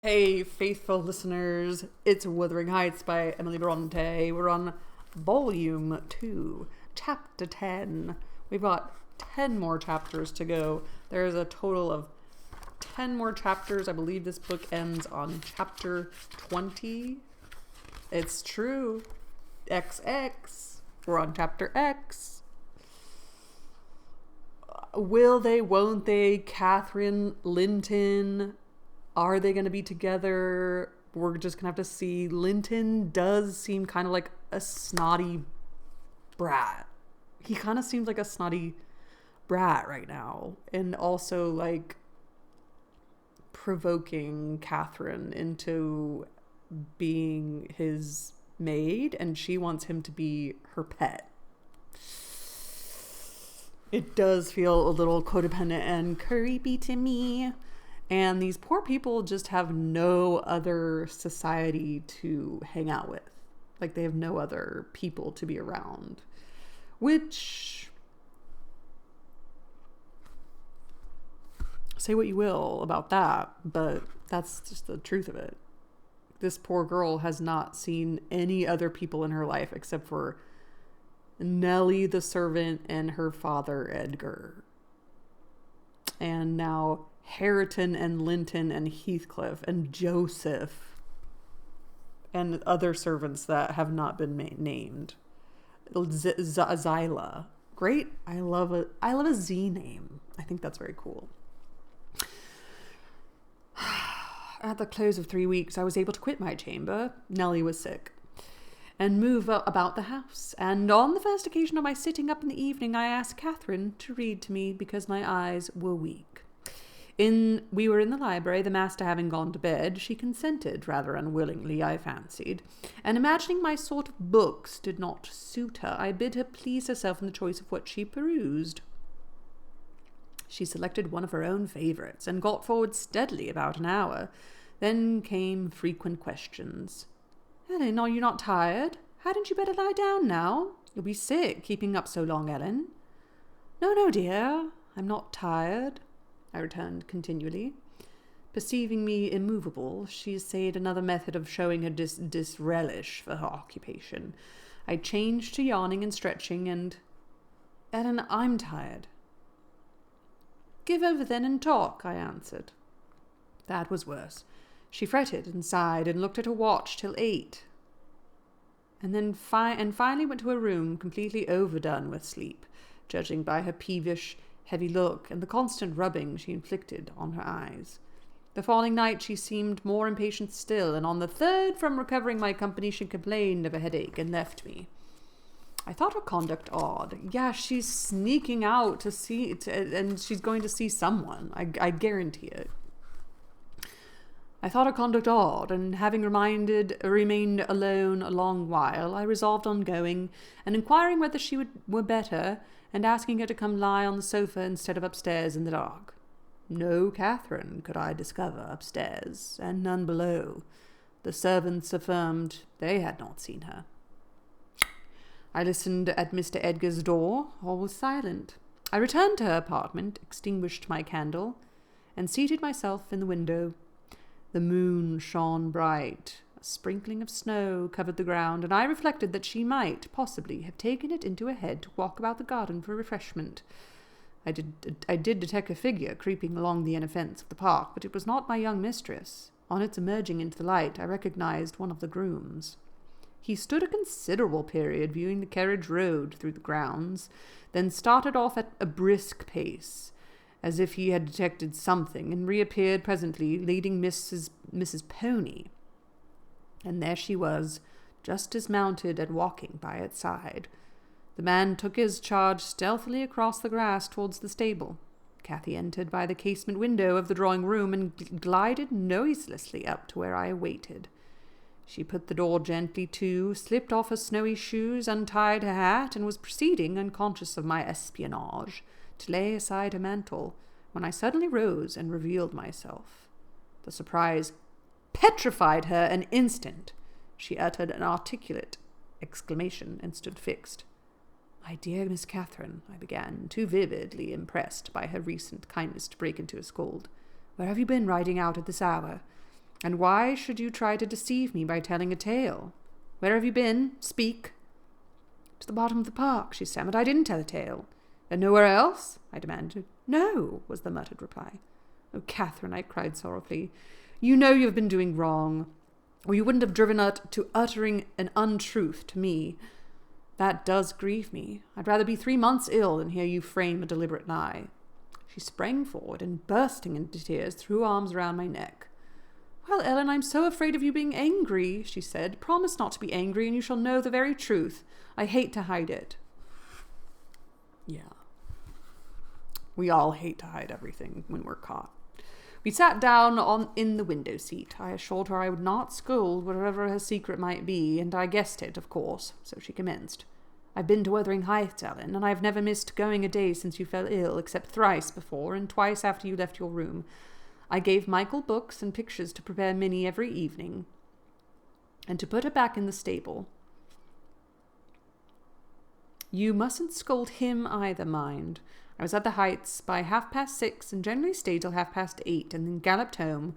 Hey, faithful listeners, it's Wuthering Heights by Emily Bronte. We're on Volume 2, Chapter 10. We've got 10 more chapters to go. There's a total of 10 more chapters. I believe this book ends on Chapter 20. It's true. XX. We're on Chapter X. Will they, won't they? Catherine, Linton... Are they going to be together? We're just going to have to see. Linton does seem kind of like a snotty brat. He kind of seems like a snotty brat right now. And also like provoking Catherine into being his maid. And she wants him to be her pet. It does feel a little codependent and creepy to me. And these poor people just have no other society to hang out with. Like, they have no other people to be around. Which, say what you will about that, but that's just the truth of it. This poor girl has not seen any other people in her life except for Nellie the servant and her father, Edgar. And now Hareton and Linton and Heathcliff and Joseph and other servants that have not been named. Zyla. Great. I love a Z name. I think that's very cool. At the close of 3 weeks, I was able to quit my chamber. Nellie was sick. And move about the house. And on the first occasion of my sitting up in the evening, I asked Catherine to read to me because my eyes were weak. We were in the library, the master having gone to bed. She consented, rather unwillingly, I fancied, and imagining my sort of books did not suit her, I bid her please herself in the choice of what she perused. She selected one of her own favourites, and got forward steadily about an hour. Then came frequent questions. Ellen, are you not tired? Hadn't you better lie down now? You'll be sick, keeping up so long, Ellen. No, dear, I'm not tired, I returned continually. Perceiving me immovable, she essayed another method of showing her disrelish for her occupation. I changed to yawning and stretching, and... Ellen, I'm tired. Give over then and talk, I answered. That was worse. She fretted and sighed and looked at her watch till 8. And then finally went to her room, completely overdone with sleep, judging by her peevish, heavy look and the constant rubbing she inflicted on her eyes. The following night she seemed more impatient still, and on the third from recovering my company she complained of a headache and left me. I thought her conduct odd. Yeah, she's sneaking out to see, and she's going to see someone. I guarantee it. I thought her conduct odd, and having remained alone a long while, I resolved on going and inquiring whether she were better, and asking her to come lie on the sofa instead of upstairs in the dark. No Catherine could I discover upstairs, and none below. The servants affirmed they had not seen her. I listened at Mr. Edgar's door. All was silent. I returned to her apartment, extinguished my candle, and seated myself in the window. The moon shone bright. A sprinkling of snow covered the ground, and I reflected that she might, possibly, have taken it into her head to walk about the garden for refreshment. I did detect a figure creeping along the inner fence of the park, but it was not my young mistress. On its emerging into the light, I recognized one of the grooms. He stood a considerable period viewing the carriage road through the grounds, then started off at a brisk pace, as if he had detected something, and reappeared presently, leading Mrs. Pony. And there she was, just dismounted and walking by its side. The man took his charge stealthily across the grass towards the stable. Cathy entered by the casement window of the drawing-room and glided noiselessly up to where I waited. She put the door gently to, slipped off her snowy shoes, untied her hat, and was proceeding, unconscious of my espionage, to lay aside her mantle, when I suddenly rose and revealed myself. The surprise petrified her an instant. She uttered an articulate exclamation and stood fixed. "My dear Miss Catherine," I began, too vividly impressed by her recent kindness to break into a scold. "Where have you been riding out at this hour?" And why should you try to deceive me by telling a tale? Where have you been? Speak. To the bottom of the park, she stammered. I didn't tell a tale. And nowhere else? I demanded. No, was the muttered reply. Oh, Catherine, I cried sorrowfully. You know you have been doing wrong, or you wouldn't have driven to uttering an untruth to me. That does grieve me. I'd rather be 3 months ill than hear you frame a deliberate lie. She sprang forward and, bursting into tears, threw arms around my neck. Well, Ellen, I'm so afraid of you being angry, she said. Promise not to be angry, and you shall know the very truth. I hate to hide it. Yeah. We all hate to hide everything when we're caught. We sat down in the window seat. I assured her I would not scold whatever her secret might be, and I guessed it, of course, so she commenced. I've been to Wuthering Heights, Ellen, and I've never missed going a day since you fell ill, except thrice before, and twice after you left your room. I gave Michael books and pictures to prepare Minnie every evening, and to put her back in the stable. You mustn't scold him either, mind. I was at the Heights by 6:30 and generally stayed till 8:30 and then galloped home.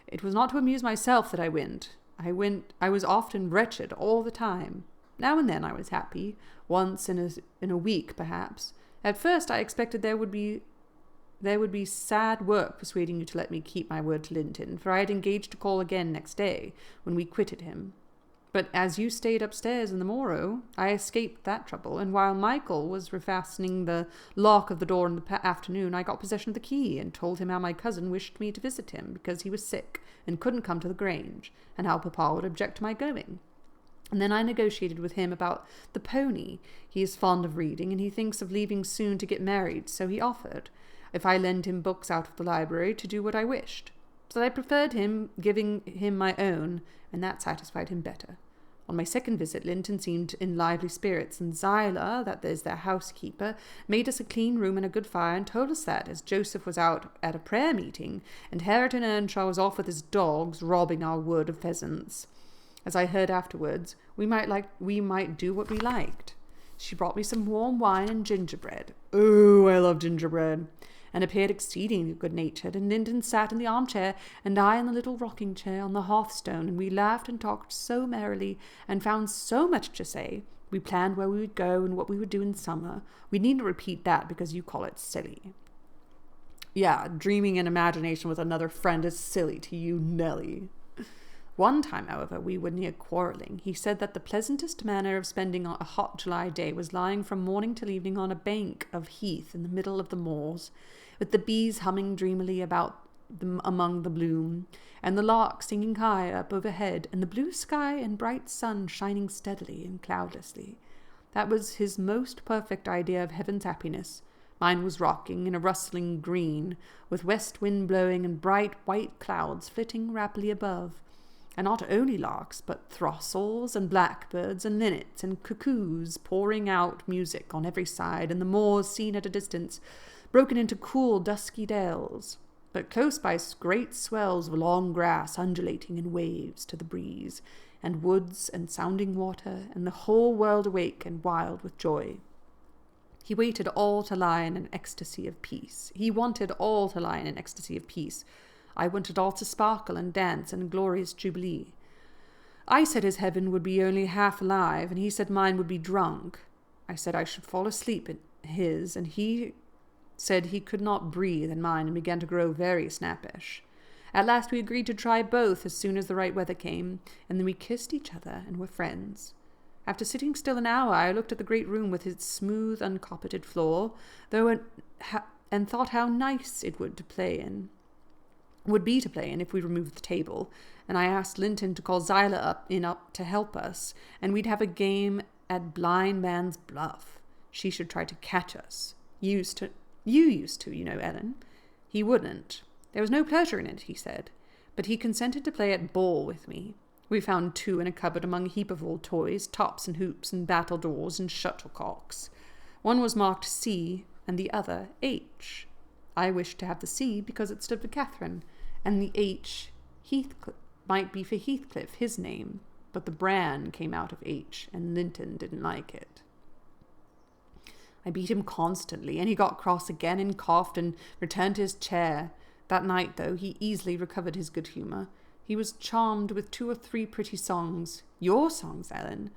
It was not to amuse myself that I went. I was often wretched all the time. Now and then I was happy, once in a week perhaps. At first I expected there would be sad work persuading you to let me keep my word to Linton, for I had engaged to call again next day, when we quitted him. But as you stayed upstairs in the Morrow, I escaped that trouble, and while Michael was refastening the lock of the door in the afternoon, I got possession of the key, and told him how my cousin wished me to visit him, because he was sick, and couldn't come to the Grange, and how Papa would object to my going. And then I negotiated with him about the pony. He is fond of reading, and he thinks of leaving soon to get married, so he offered, if I lend him books out of the library, to do what I wished. So I preferred him giving him my own, and that satisfied him better. On my second visit, Linton seemed in lively spirits, and Zyla, that is their housekeeper, made us a clean room and a good fire, and told us that, as Joseph was out at a prayer meeting, and Hareton Earnshaw was off with his dogs, robbing our wood of pheasants. As I heard afterwards, we might do what we liked. She brought me some warm wine and gingerbread. Oh, I love gingerbread. And appeared exceedingly good-natured, and Linton sat in the armchair, and I in the little rocking chair on the hearthstone, and we laughed and talked so merrily, and found so much to say. We planned where we would go, and what we would do in summer. We needn't repeat that, because you call it silly. Yeah, dreaming in imagination with another friend is silly to you, Nelly. One time, however, we were near quarrelling. He said that the pleasantest manner of spending a hot July day was lying from morning till evening on a bank of heath in the middle of the moors, with the bees humming dreamily about them among the bloom, and the lark singing high up overhead, and the blue sky and bright sun shining steadily and cloudlessly. That was his most perfect idea of heaven's happiness. Mine was rocking in a rustling green, with west wind blowing and bright white clouds flitting rapidly above. And not only larks, but throstles and blackbirds and linnets and cuckoos pouring out music on every side, and the moors seen at a distance, broken into cool, dusky dells. But close by great swells of long grass undulating in waves to the breeze, and woods and sounding water, and the whole world awake and wild with joy. He wanted all to lie in an ecstasy of peace. I wanted all to sparkle and dance in a glorious jubilee. I said his heaven would be only half alive, and he said mine would be drunk. I said I should fall asleep in his, and he said he could not breathe in mine, and began to grow very snappish. At last we agreed to try both as soon as the right weather came, and then we kissed each other and were friends. After sitting still an hour, I looked at the great room with its smooth, uncarpeted floor, and thought how nice it would be to play in if we removed the table, and I asked Linton to call Zyla up to help us, and we'd have a game at blind man's bluff. She should try to catch us. You used to, Ellen. He wouldn't. There was no pleasure in it, he said, but he consented to play at ball with me. We found 2 in a cupboard among a heap of old toys, tops and hoops and battledores and shuttlecocks. One was marked C, and the other H. I wished to have the C because it stood for Catherine, and the H might be for Heathcliff, his name, but the bran came out of H, and Linton didn't like it. I beat him constantly, and he got cross again and coughed and returned to his chair. That night, though, he easily recovered his good humour. He was charmed with 2 or 3 pretty songs, your songs, Ellen,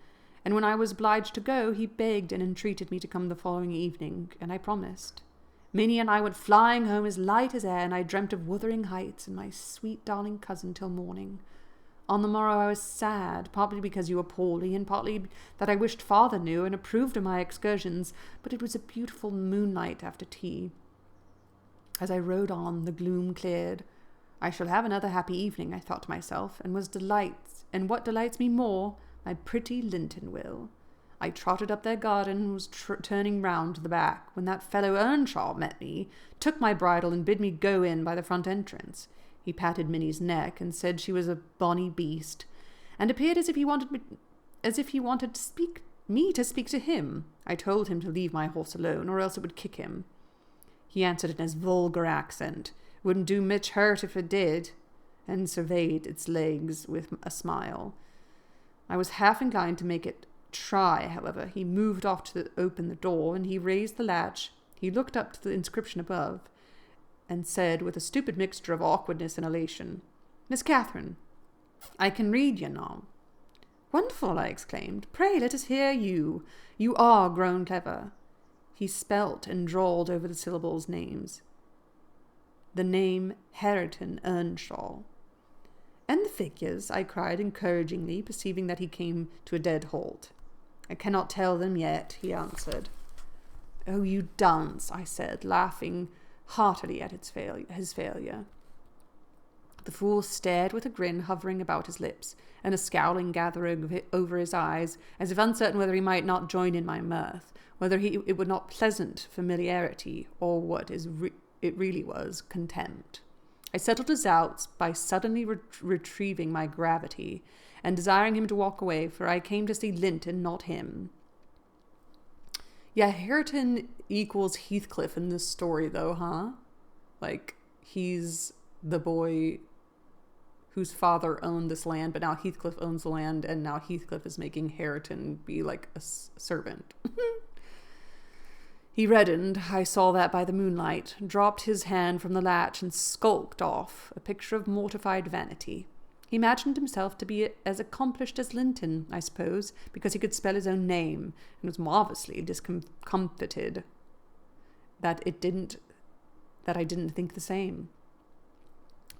and when I was obliged to go, he begged and entreated me to come the following evening, and I promised. Minnie and I went flying home as light as air, and I dreamt of Wuthering Heights and my sweet darling cousin till morning. On the morrow I was sad, partly because you were poorly, and partly that I wished father knew and approved of my excursions, but it was a beautiful moonlight after tea. As I rode on, the gloom cleared. I shall have another happy evening, I thought to myself, and what delights me more, my pretty Linton will. I trotted up their garden and was turning round to the back, when that fellow Earnshaw met me, took my bridle and bid me go in by the front entrance. He patted Minnie's neck and said she was a bonny beast, and appeared as if he wanted me to speak to him. I told him to leave my horse alone, or else it would kick him. He answered in his vulgar accent, "Wouldn't do much hurt if it did," and surveyed its legs with a smile. I was half inclined to make it try, however. He moved off to open the door, and he raised the latch. He looked up to the inscription above, and said, with a stupid mixture of awkwardness and elation, "Miss Catherine, I can read you now." "Wonderful," I exclaimed. "Pray let us hear you. You are grown clever." He spelt and drawled over the syllables names. The name Hareton Earnshaw. "And the figures?" I cried encouragingly, perceiving that he came to a dead halt. "I cannot tell them yet," he answered. "Oh, you dunce," I said, laughing heartily at his failure. The fool stared with a grin hovering about his lips, and a scowling gathering over his eyes, as if uncertain whether he might not join in my mirth, whether it were not pleasant familiarity, or what it really was, contempt. I settled his doubts by suddenly retrieving my gravity, and desiring him to walk away, for I came to see Linton, not him. Yeah, Hareton equals Heathcliff in this story, though, huh? Like, he's the boy whose father owned this land, but now Heathcliff owns the land, and now Heathcliff is making Hareton be like a servant. He reddened, I saw that by the moonlight, dropped his hand from the latch and skulked off, a picture of mortified vanity. He imagined himself to be as accomplished as Linton, I suppose, because he could spell his own name, and was marvellously discomfited that I didn't think the same.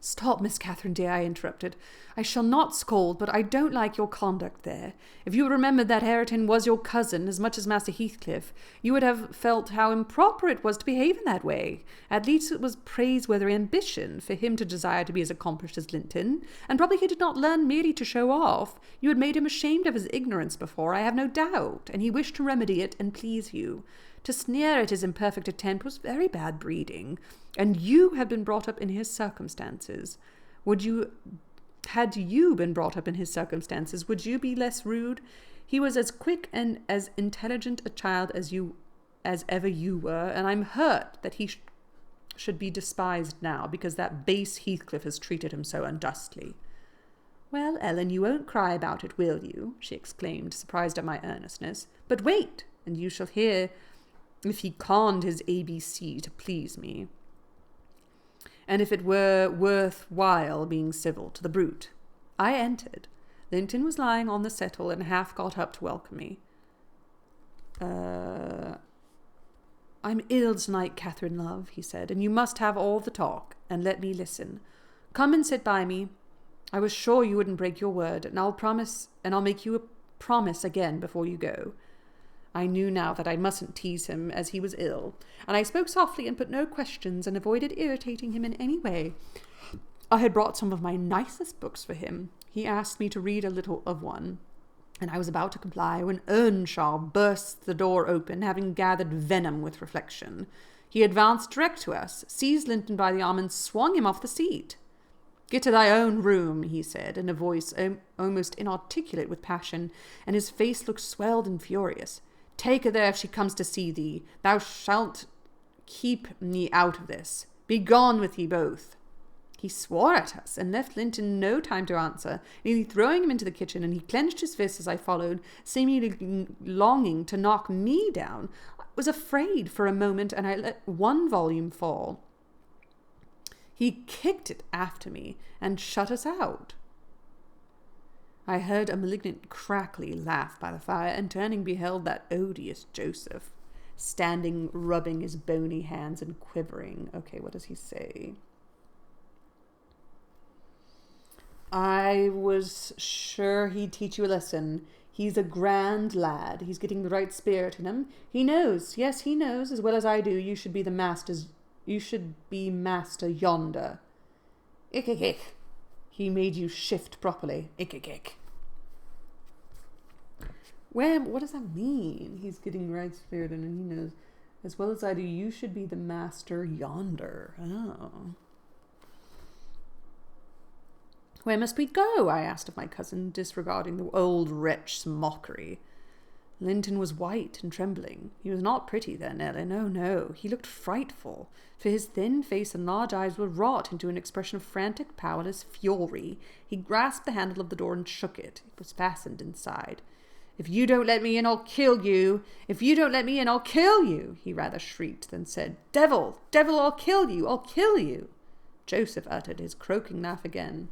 "Stop, Miss Catherine, dear," I interrupted. "I shall not scold, but I don't like your conduct there. If you remembered that Hareton was your cousin as much as Master Heathcliff, you would have felt how improper it was to behave in that way. At least it was praiseworthy ambition for him to desire to be as accomplished as Linton, and probably he did not learn merely to show off. You had made him ashamed of his ignorance before, I have no doubt, and he wished to remedy it and please you. To sneer at his imperfect attempt was very bad breeding, and you had been brought up in his circumstances. Had you been brought up in his circumstances, would you be less rude? He was as quick and as intelligent a child as ever you were, and I'm hurt that he should be despised now, because that base Heathcliff has treated him so unjustly." "Well, Ellen, you won't cry about it, will you?" she exclaimed, surprised at my earnestness. "But wait, and you shall hear if he conned his ABC to please me, and if it were worth while being civil to the brute." I entered. Linton was lying on the settle and half got up to welcome me. "I'm ill tonight, Catherine, love," he said, "and you must have all the talk, and let me listen. Come and sit by me. I was sure you wouldn't break your word, and I'll make you a promise again before you go." I knew now that I mustn't tease him, as he was ill, and I spoke softly and put no questions and avoided irritating him in any way. I had brought some of my nicest books for him. He asked me to read a little of one, and I was about to comply when Earnshaw burst the door open, having gathered venom with reflection. He advanced direct to us, seized Linton by the arm, and swung him off the seat. "Get to thy own room," he said, in a voice almost inarticulate with passion, and his face looked swelled and furious. "Take her there if she comes to see thee. Thou shalt keep me out of this. Begone with ye both." He swore at us and left Linton no time to answer, nearly throwing him into the kitchen, and he clenched his fists as I followed, seemingly longing to knock me down. I was afraid for a moment, and I let one volume fall. He kicked it after me and shut us out. I heard a malignant crackly laugh by the fire, and turning beheld that odious Joseph, standing rubbing his bony hands and quivering. Okay, what does he say? I was sure he'd teach you a lesson. He's a grand lad. He's getting the right spirit in him. He knows, yes, he knows, as well as I do, you should be master yonder. Ick, ick, ick. He made you shift properly. Ick, ick, ick. What does that mean? He's getting the right spirit in him. He knows, as well as I do, you should be the master yonder. Oh. Where must we go? I asked of my cousin, disregarding the old wretch's mockery. Linton was white and trembling. He was not pretty then, Ellen. Oh, no. He looked frightful, for his thin face and large eyes were wrought into an expression of frantic, powerless fury. He grasped the handle of the door and shook it. It was fastened inside. If you don't let me in, I'll kill you. If you don't let me in, I'll kill you, he rather shrieked, then said, Devil, devil, I'll kill you, I'll kill you. Joseph uttered his croaking laugh again.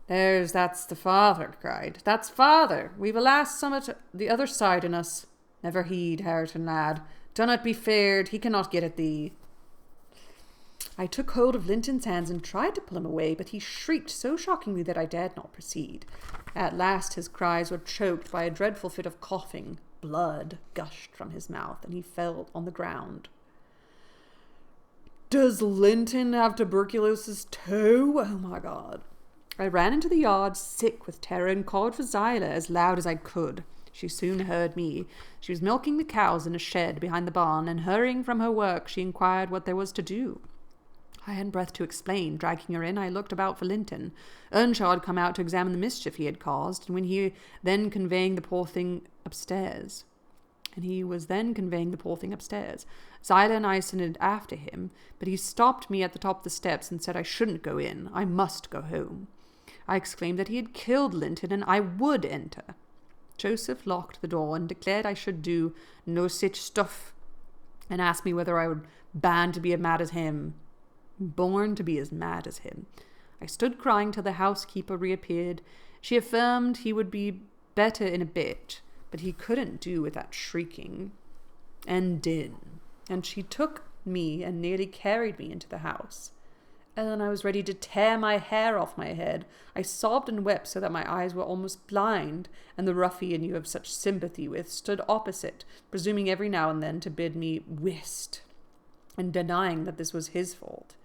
That's the father, cried. That's father. We've a last summit the other side in us. Never heed, Hareton lad. Do not be feared, he cannot get at thee. I took hold of Linton's hands and tried to pull him away, but he shrieked so shockingly that I dared not proceed. At last his cries were choked by a dreadful fit of coughing. Blood gushed from his mouth, and he fell on the ground. Does Linton have tuberculosis too? Oh my God. I ran into the yard, sick with terror, and called for Zyla as loud as I could. She soon heard me. She was milking the cows in a shed behind the barn, and hurrying from her work, she inquired what there was to do. I hadn't breath to explain. Dragging her in, I looked about for Linton. Earnshaw had come out to examine the mischief he had caused, and he was then conveying the poor thing upstairs. Zyla and I sent after him, but he stopped me at the top of the steps and said I shouldn't go in. I must go home. I exclaimed that he had killed Linton, and I would enter. Joseph locked the door and declared I should do no such stuff, and asked me whether I would born to be as mad as him. I stood crying till the housekeeper reappeared. She affirmed he would be better in a bit, but he couldn't do with that shrieking, and did. And she took me and nearly carried me into the house. Ellen, I was ready to tear my hair off my head. I sobbed and wept so that my eyes were almost blind, and the ruffian you have such sympathy with stood opposite, presuming every now and then to bid me whist, and denying that this was his fault.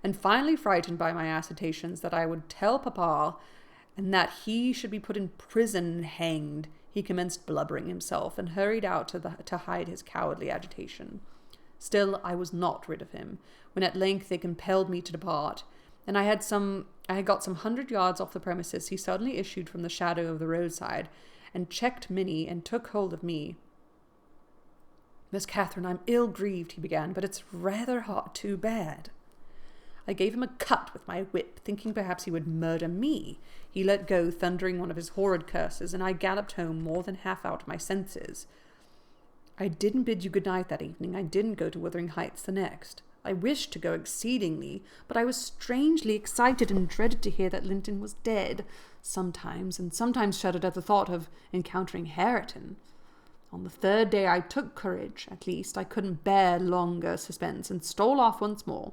And finally frightened by my assertions that I would tell Papa, and that he should be put in prison and hanged, he commenced blubbering himself, and hurried out to hide his cowardly agitation. Still, I was not rid of him, when at length they compelled me to depart, and I had got some 100 yards off the premises. He suddenly issued from the shadow of the roadside, and checked Minnie, and took hold of me. Miss Catherine, I'm ill grieved, he began, but it's rather hot too bad. I gave him a cut with my whip, thinking perhaps he would murder me. He let go, thundering one of his horrid curses, and I galloped home more than half out of my senses. I didn't bid you good night that evening. I didn't go to Wuthering Heights the next. I wished to go exceedingly, but I was strangely excited and dreaded to hear that Linton was dead, sometimes, and sometimes shuddered at the thought of encountering Hareton. On the third day I took courage. At least I couldn't bear longer suspense, and stole off once more.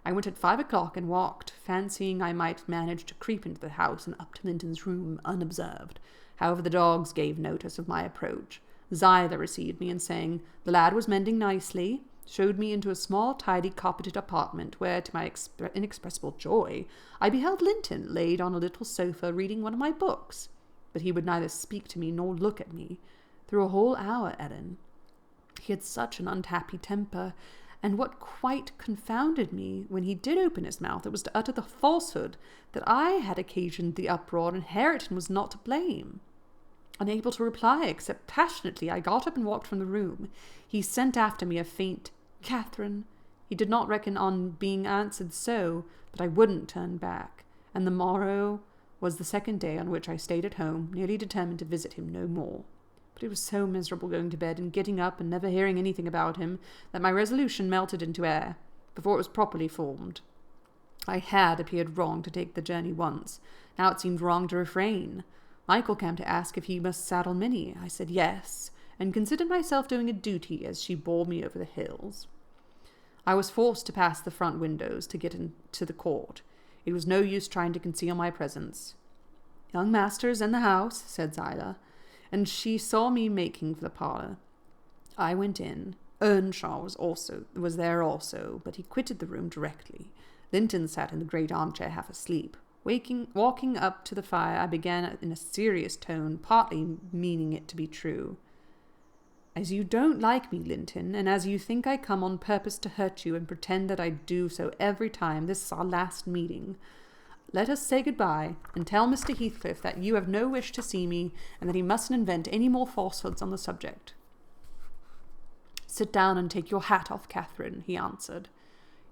I went at 5 o'clock and walked, fancying I might manage to creep into the house and up to Linton's room unobserved. However, the dogs gave notice of my approach. Zyla received me, and saying the lad was mending nicely, showed me into a small, tidy, carpeted apartment, where, to my inexpressible joy, I beheld Linton laid on a little sofa reading one of my books. But he would neither speak to me nor look at me. Through a whole hour, Ellen. He had such an unhappy temper, and what quite confounded me, when he did open his mouth, it was to utter the falsehood that I had occasioned the uproar, and Hareton was not to blame. Unable to reply, except passionately, I got up and walked from the room. He sent after me a faint, Catherine. He did not reckon on being answered so, but I wouldn't turn back, and the morrow was the second day on which I stayed at home, nearly determined to visit him no more. But it was so miserable going to bed and getting up and never hearing anything about him that my resolution melted into air before it was properly formed. I had appeared wrong to take the journey once. Now it seemed wrong to refrain. Michael came to ask if he must saddle Minnie. I said yes, and considered myself doing a duty as she bore me over the hills. I was forced to pass the front windows to get into the court. It was no use trying to conceal my presence. "Young master's in the house," said Zyla, and she saw me making for the parlour. I went in. Earnshaw was there also, but he quitted the room directly. Linton sat in the great armchair half asleep. Walking up to the fire, I began in a serious tone, partly meaning it to be true. "As you don't like me, Linton, and as you think I come on purpose to hurt you and pretend that I do so every time, this is our last meeting. Let us say goodbye, and tell Mr. Heathcliff that you have no wish to see me, and that he mustn't invent any more falsehoods on the subject." "Sit down and take your hat off, Catherine," he answered.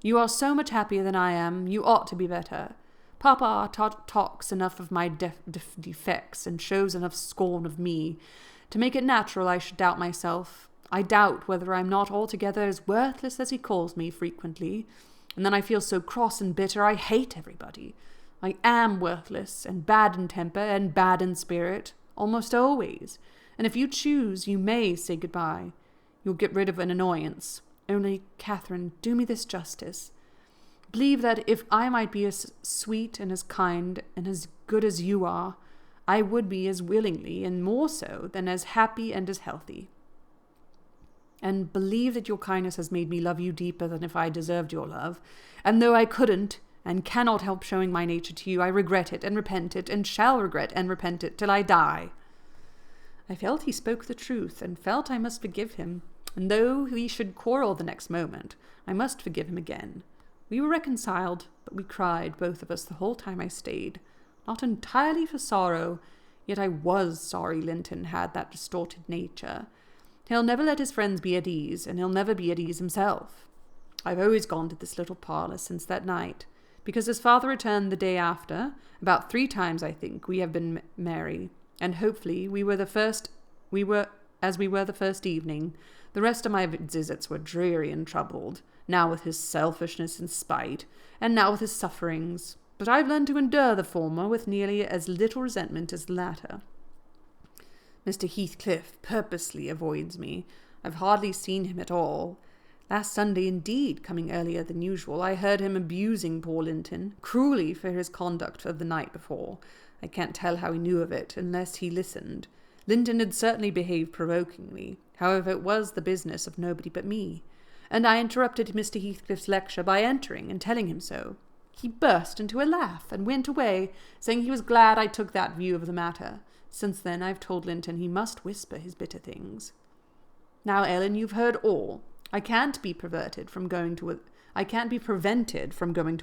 "You are so much happier than I am, you ought to be better. Papa talks enough of my defects and shows enough scorn of me to make it natural I should doubt myself. I doubt whether I'm not altogether as worthless as he calls me frequently, and then I feel so cross and bitter I hate everybody. I am worthless, and bad in temper, and bad in spirit, almost always, and if you choose, you may say goodbye. You'll get rid of an annoyance. Only, Catherine, do me this justice. Believe that if I might be as sweet and as kind and as good as you are, I would be as willingly, and more so, than as happy and as healthy. And believe that your kindness has made me love you deeper than if I deserved your love, and though I couldn't and cannot help showing my nature to you, I regret it and repent it, and shall regret and repent it till I die." I felt he spoke the truth, and felt I must forgive him, and though we should quarrel the next moment, I must forgive him again. We were reconciled, but we cried, both of us, the whole time I stayed. Not entirely for sorrow, yet I was sorry Linton had that distorted nature. He'll never let his friends be at ease, and he'll never be at ease himself. I've always gone to this little parlour since that night, because his father returned the day after. About 3 times, I think, we have been merry, and hopefully we were the first evening. The rest of my visits were dreary and troubled, now with his selfishness and spite, and now with his sufferings. But I've learned to endure the former with nearly as little resentment as the latter. Mr. Heathcliff purposely avoids me. I've hardly seen him at all. Last Sunday, indeed, coming earlier than usual, I heard him abusing poor Linton, cruelly for his conduct of the night before. I can't tell how he knew of it, unless he listened. Linton had certainly behaved provokingly. However, it was the business of nobody but me, and I interrupted Mr. Heathcliff's lecture by entering and telling him so. He burst into a laugh and went away, saying he was glad I took that view of the matter. Since then I've told Linton he must whisper his bitter things. Now, Ellen, you've heard all. I can't be prevented from going to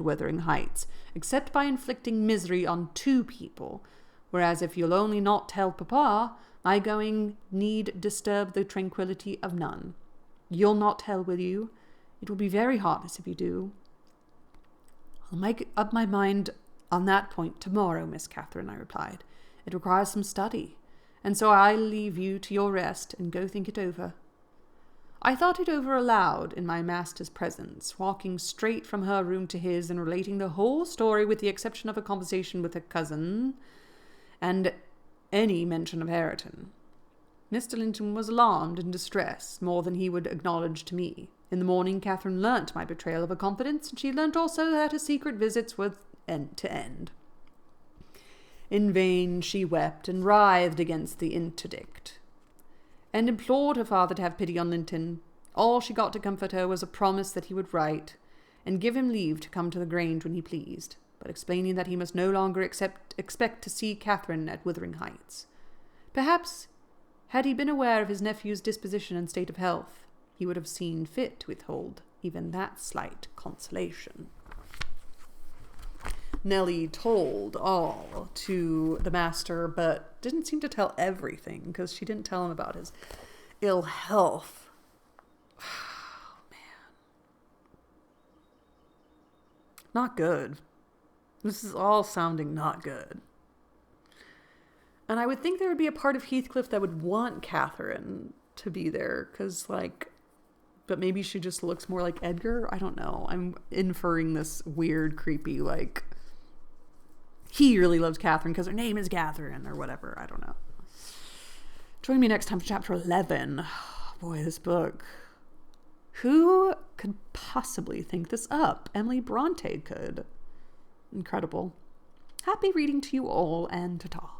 Wuthering Heights, except by inflicting misery on 2 people, whereas if you'll only not tell Papa, my going need disturb the tranquillity of none. You'll not tell, will you? It will be very heartless if you do. I'll make up my mind on that point tomorrow, Miss Catherine, I replied. It requires some study, and so I'll leave you to your rest and go think it over. I thought it over aloud in my master's presence, walking straight from her room to his and relating the whole story with the exception of a conversation with her cousin and any mention of Hareton. Mr. Linton was alarmed and distressed more than he would acknowledge to me. In the morning, Catherine learnt my betrayal of her confidence, and she learnt also that her secret visits were end to end. In vain she wept and writhed against the interdict, and implored her father to have pity on Linton. All she got to comfort her was a promise that he would write, and give him leave to come to the Grange when he pleased, but explaining that he must no longer expect to see Catherine at Wuthering Heights. Perhaps, had he been aware of his nephew's disposition and state of health, he would have seen fit to withhold even that slight consolation. Nellie told all to the master, but didn't seem to tell everything, because she didn't tell him about his ill health. Oh, man. Not good. This is all sounding not good. And I would think there would be a part of Heathcliff that would want Catherine to be there, because, like, but maybe she just looks more like Edgar. I don't know. I'm inferring this weird, creepy, like, he really loves Catherine because her name is Catherine or whatever. I don't know. Join me next time for chapter 11. Boy, this book. Who could possibly think this up? Emily Bronte could. Incredible. Happy reading to you all, and ta-ta.